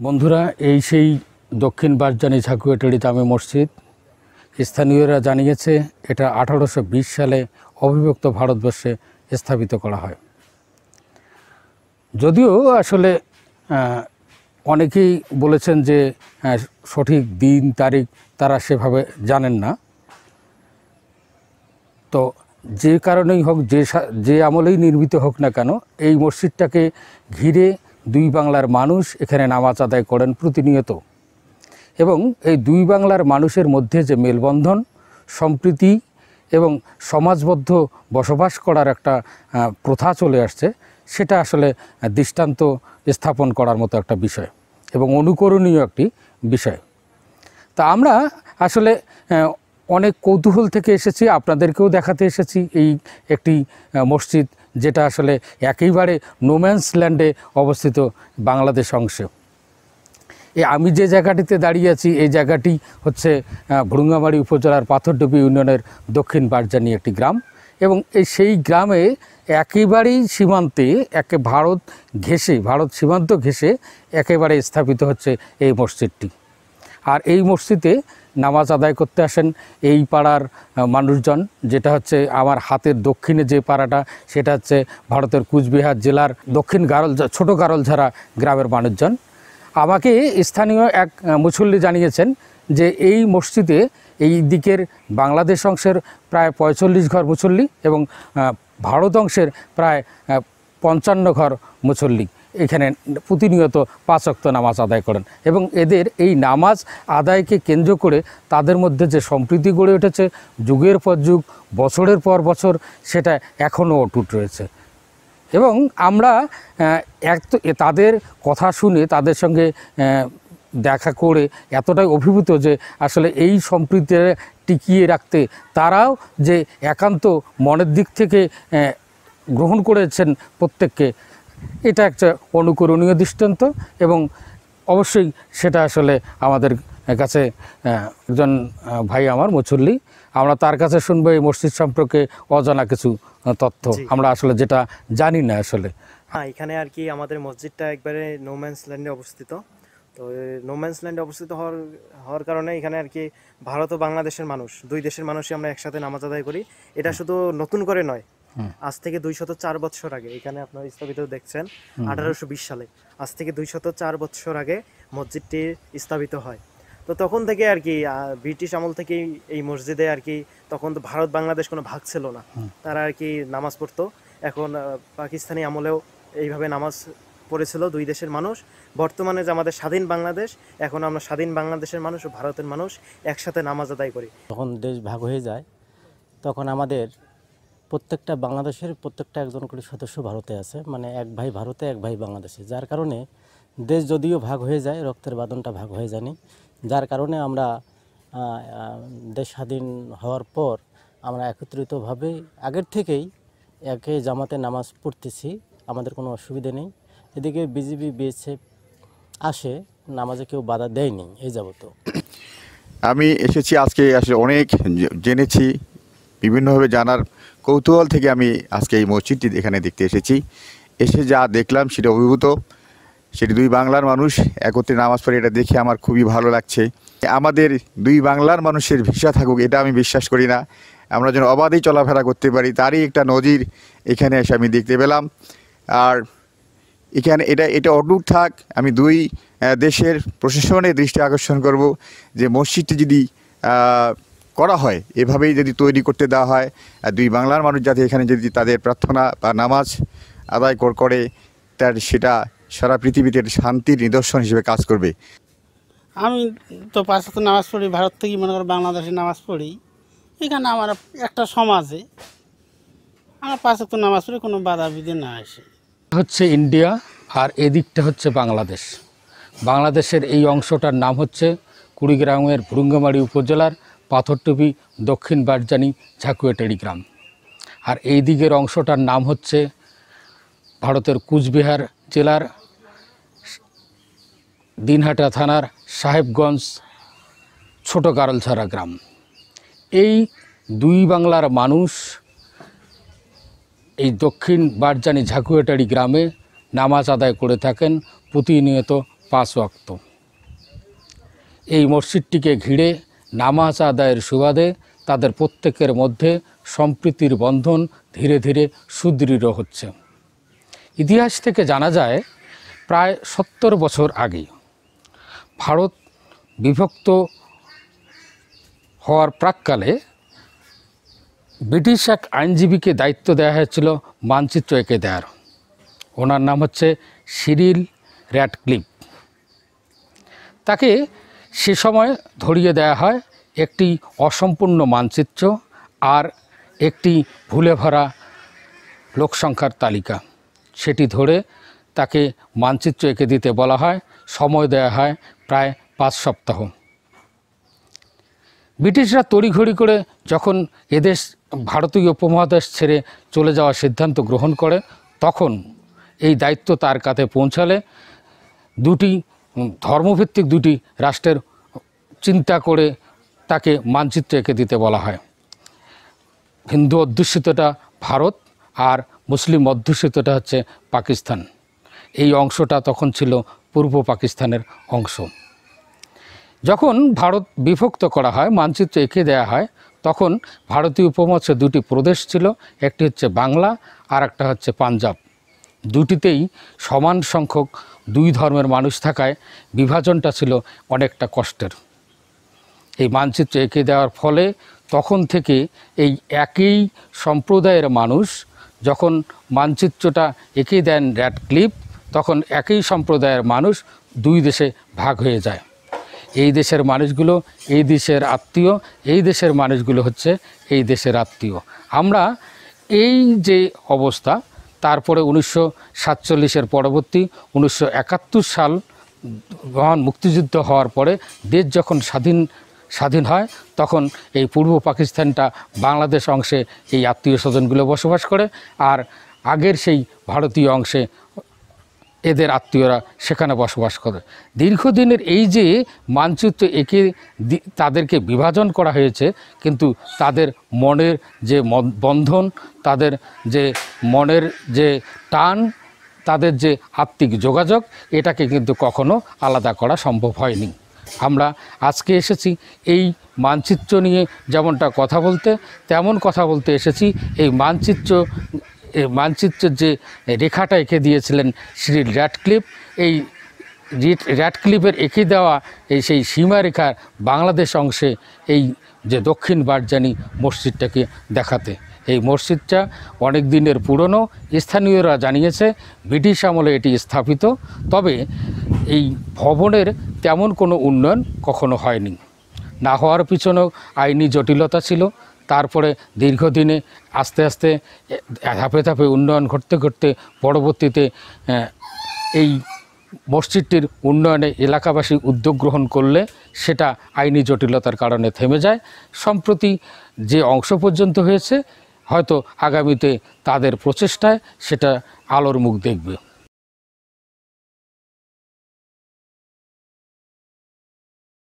বন্ধুরা, এই সেই দক্ষিণ বারজানি ঝাকুয়াটারি জামে মসজিদ। স্থানীয়রা জানিয়েছে এটা 1820 সালে অবিভক্ত ভারতবর্ষে স্থাপিত করা হয়। যদিও আসলে অনেকেই বলেছেন যে সঠিক দিন তারিখ তারা সেভাবে জানেন না। তো যে কারণেই হোক, যে আমলেই নির্মিত হোক না কেন, এই মসজিদটাকে ঘিরে দুই বাংলার মানুষ এখানে নামাজ আদায় করেন প্রতিনিয়ত। এবং এই দুই বাংলার মানুষের মধ্যে যে মেলবন্ধন, সম্প্রীতি এবং সমাজবদ্ধ বসবাস করার একটা প্রথা চলে আসছে, সেটা আসলে দৃষ্টান্ত স্থাপন করার মতো একটা বিষয় এবং অনুকরণীয় একটি বিষয়। তা আমরা আসলে অনেক কৌতূহল থেকে এসেছি, আপনাদেরকেও দেখাতে এসেছি এই একটি মসজিদ, যেটা আসলে একেবারে নোম্যান্স ল্যান্ডে অবস্থিত বাংলাদেশ অংশে। আমি যে জায়গাটিতে দাঁড়িয়ে আছি, এই জায়গাটি হচ্ছে ভুরুঙ্গামারী উপজেলার পাথরডুবি ইউনিয়নের দক্ষিণ বারজানি একটি গ্রাম। এবং সেই গ্রামে একেবারেই সীমান্তে, ভারত সীমান্ত ঘেঁষে একেবারে স্থাপিত হচ্ছে এই মসজিদটি। আর এই মসজিদে নামাজ আদায় করতে আসেন এই পাড়ার মানুষজন, যেটা হচ্ছে আমার হাতের দক্ষিণে যে পাড়াটা, সেটা হচ্ছে ভারতের কুচবিহার জেলার দক্ষিণ ছোটো গারলঝাড়া গ্রামের মানুষজন। আমাকে স্থানীয় এক মুসল্লি জানিয়েছেন যে এই মসজিদে এই দিকের বাংলাদেশ অংশের প্রায় 45 ঘর মুসল্লি এবং ভারত অংশের প্রায় 55 ঘর মুসল্লি এখানে প্রতিনিয়ত 5 ওয়াক্ত নামাজ আদায় করেন। এবং এদের এই নামাজ আদায়কে কেন্দ্র করে তাদের মধ্যে যে সম্প্রীতি গড়ে উঠেছে যুগের পর যুগ, বছরের পর বছর, সেটা এখনও অটুট রয়েছে। এবং আমরা তাদের কথা শুনে, তাদের সঙ্গে দেখা করে এতটাই অভিভূত যে আসলে এই সম্প্রীতি টিকিয়ে রাখতে তারাও যে একান্ত মনের দিক থেকে গ্রহণ করেছেন প্রত্যেককে, এটা একটা অনুকরণীয় দৃষ্টান্ত। এবং অবশ্যই সেটা আসলে আমাদের কাছে একজন ভাই আমার মুসল্লি, আমরা তার কাছে শুনবো এই মসজিদ সম্পর্কে অজানা কিছু তথ্য, আমরা আসলে যেটা জানি না আসলে। হ্যাঁ, এখানে আর কি আমাদের মসজিদটা একবারে নোম্যান্স ল্যান্ডে অবস্থিত। তো নোম্যান্স ল্যান্ডে অবস্থিত হওয়ার কারণে এখানে আর কি ভারত ও বাংলাদেশের মানুষ, দুই দেশের মানুষই আমরা একসাথে নামাজ আদায় করি। এটা শুধু নতুন করে নয়, আজ থেকে 204 বছর আগে, এখানে আপনারা স্থাপিত দেখছেন 1820 সালে, আজ থেকে 204 বছর আগে মসজিদটি স্থাপিত হয়। তো তখন থেকে আর কি ব্রিটিশ আমল থেকেই এই মসজিদে আর কি, তখন তো ভারত বাংলাদেশ কোনো ভাগ ছিল না, তারা আর কি নামাজ পড়তো। এখন পাকিস্তানি আমলেও এইভাবে নামাজ পড়েছিল দুই দেশের মানুষ। বর্তমানে যে আমাদের স্বাধীন বাংলাদেশ, এখন আমরা স্বাধীন বাংলাদেশের মানুষ ও ভারতের মানুষ একসাথে নামাজ আদায় করি। যখন দেশ ভাগ হয়ে যায় তখন আমাদের প্রত্যেকটা বাংলাদেশের প্রত্যেকটা একজন করে সদস্য ভারতে আছে, মানে এক ভাই ভারতে এক ভাই বাংলাদেশে। যার কারণে দেশ যদিও ভাগ হয়ে যায়, রক্তের বাঁধনটা ভাগ হয়ে যায়নি। যার কারণে আমরা দেশ স্বাধীন হওয়ার পর আমরা একত্রিতভাবে আগের থেকেই একে জামাতে নামাজ পড়তেছি, আমাদের কোনো অসুবিধা নেই। এদিকে বিজিবি বিএসএফ আসে, নামাজে কেউ বাধা দেয়নি এই যাবত। আমি এসেছি আজকে, আসলে অনেক জেনেছি, বিভিন্নভাবে জানার কৌতূহল থেকে আমি আজকে এই মসজিদটি এখানে দেখতে এসেছি। এসে যা দেখলাম সেটা অভিভূত। সেটি দুই বাংলার মানুষ একত্রে নামাজ পড়ে, এটা দেখে আমার খুবই ভালো লাগছে। আমাদের দুই বাংলার মানুষের ভিসা থাকুক এটা আমি বিশ্বাস করি না, আমরা যেন অবাধেই চলাফেরা করতে পারি, তারই একটা নজির এখানে এসে আমি দেখতে পেলাম। আর এখানে এটা অটুট থাক। আমি দুই দেশের প্রশাসনের দৃষ্টি আকর্ষণ করব যে মসজিদটি যদি করা হয়, এভাবেই যদি তৈরি করতে দেওয়া হয়, আর দুই বাংলার মানুষ যাতে এখানে যদি তাদের প্রার্থনা বা নামাজ আদায় করে, তার সেটা সারা পৃথিবীতে শান্তির নিদর্শন হিসেবে কাজ করবে। আমি তো 5 ওয়াক্ত নামাজ পড়ি, ভারত থেকে মনে করো বাংলাদেশে নামাজ পড়ি। এখানে আমার একটা সমাজে আমার 5 ওয়াক্ত নামাজ পড়ি, কোনো বাধা বিধি না আসে। হচ্ছে ইন্ডিয়া আর এদিকটা হচ্ছে বাংলাদেশ। বাংলাদেশের এই অংশটার নাম হচ্ছে কুড়িগ্রামের ভুরুঙ্গামারী উপজেলার পাথরডুবি দক্ষিণ বারজানি ঝাকুয়াটারি গ্রাম। আর এই দিকের অংশটার নাম হচ্ছে ভারতের কুচবিহার জেলার দিনহাটা থানার সাহেবগঞ্জ ছোটো গারলঝাড়া গ্রাম। এই দুই বাংলার মানুষ এই দক্ষিণ বারজানি ঝাকুয়াটারি গ্রামে নামাজ আদায় করে থাকেন প্রতিনিয়ত 5 ওয়াক্ত। এই মসজিদটিকে ঘিরে নামাজ আদায়ের সুবাদে তাদের প্রত্যেকের মধ্যে সম্প্রীতির বন্ধন ধীরে ধীরে সুদৃঢ় হচ্ছে। ইতিহাস থেকে জানা যায় প্রায় 70 বছর আগে ভারত বিভক্ত হওয়ার প্রাক্কালে ব্রিটিশ এক আইনজীবীকে দায়িত্ব দেওয়া হয়েছিল মানচিত্র এঁকে দেওয়ার। ওনার নাম হচ্ছে সিরিল র্যাডক্লিফ। তাকে সে সময় ধরিয়ে দেওয়া হয় একটি অসম্পূর্ণ মানচিত্র আর একটি ভুলে ভরা লোকসংখ্যার তালিকা। সেটি ধরে তাকে মানচিত্র এঁকে দিতে বলা হয়। সময় দেওয়া হয় প্রায় 5 সপ্তাহ। ব্রিটিশরা তড়িঘড়ি করে যখন এদেশ ভারতীয় উপমহাদেশ ছেড়ে চলে যাওয়ার সিদ্ধান্ত গ্রহণ করে, তখন এই দায়িত্ব তার কাছে পৌঁছালে ধর্মভিত্তিক দুটি রাষ্ট্রের চিন্তা করে তাকে মানচিত্র এঁকে দিতে বলা হয়। হিন্দু অধ্যুষিতটা ভারত আর মুসলিম অধ্যুষিতটা হচ্ছে পাকিস্তান। এই অংশটা তখন ছিল পূর্ব পাকিস্তানের অংশ। যখন ভারত বিভক্ত করা হয়, মানচিত্র এঁকে দেওয়া হয়, তখন ভারতীয় উপমহাদেশে 2টি প্রদেশ ছিল। একটি হচ্ছে বাংলা আর একটা হচ্ছে পাঞ্জাব। দুটিতেই সমান সংখ্যক 2 ধর্মের মানুষ থাকায় বিভাজনটা ছিল অনেকটা কষ্টের। এই মানচিত্র এঁকে দেওয়ার ফলে তখন থেকে এই একই সম্প্রদায়ের মানুষ যখন মানচিত্রটা এঁকে দেন র্যাডক্লিফ, তখন একই সম্প্রদায়ের মানুষ 2 দেশে ভাগ হয়ে যায়। এই দেশের মানুষগুলো এই দেশের আত্মীয়, এই দেশের মানুষগুলো হচ্ছে এই দেশের আত্মীয়। আমরা এই যে অবস্থা, তারপরে 1947-এর পরবর্তী 1971 সাল মহান মুক্তিযুদ্ধ হওয়ার পরে দেশ যখন স্বাধীন হয়, তখন এই পূর্ব পাকিস্তানটা বাংলাদেশ অংশে এই আত্মীয় স্বজনগুলো বসবাস করে, আর আগের সেই ভারতীয় অংশে এদের আত্মীয়রা সেখানে বসবাস করে। দীর্ঘদিনের এই যে মানচিত্র এঁকে তাদেরকে বিভাজন করা হয়েছে, কিন্তু তাদের মনের যে বন্ধন, তাদের যে মনের যে টান, তাদের যে আত্মিক যোগাযোগ, এটাকে কিন্তু কখনো আলাদা করা সম্ভব হয়নি। আমরা আজকে এসেছি এই মানচিত্র নিয়ে যেমনটা কথা বলতে, তেমন কথা বলতে এসেছি এই মানচিত্রের যে রেখাটা এঁকে দিয়েছিলেন সিরিল র্যাডক্লিফ, এই র্যাডক্লিফের এঁকে দেওয়া এই সেই সীমারেখার বাংলাদেশ অংশে এই যে দক্ষিণ বারজানি মসজিদটাকে দেখাতে। এই মসজিদটা অনেক দিনের পুরনো। স্থানীয়রা জানিয়েছে ব্রিটিশ আমলে এটি স্থাপিত, তবে এই ভবনের তেমন কোনো উন্নয়ন কখনো হয়নি। না হওয়ার পিছনেও আইনি জটিলতা ছিল। তারপরে দীর্ঘদিনে আস্তে আস্তে ধাপে ধাপে উন্নয়ন ঘটতে ঘটতে পরবর্তীতে এই মসজিদটির উন্নয়নে এলাকাবাসী উদ্যোগ গ্রহণ করলে সেটা আইনি জটিলতার কারণে থেমে যায়। সম্প্রতি যে অংশ পর্যন্ত হয়েছে, হয়তো আগামীতে তাদের প্রচেষ্টায় সেটা আলোর মুখ দেখবে।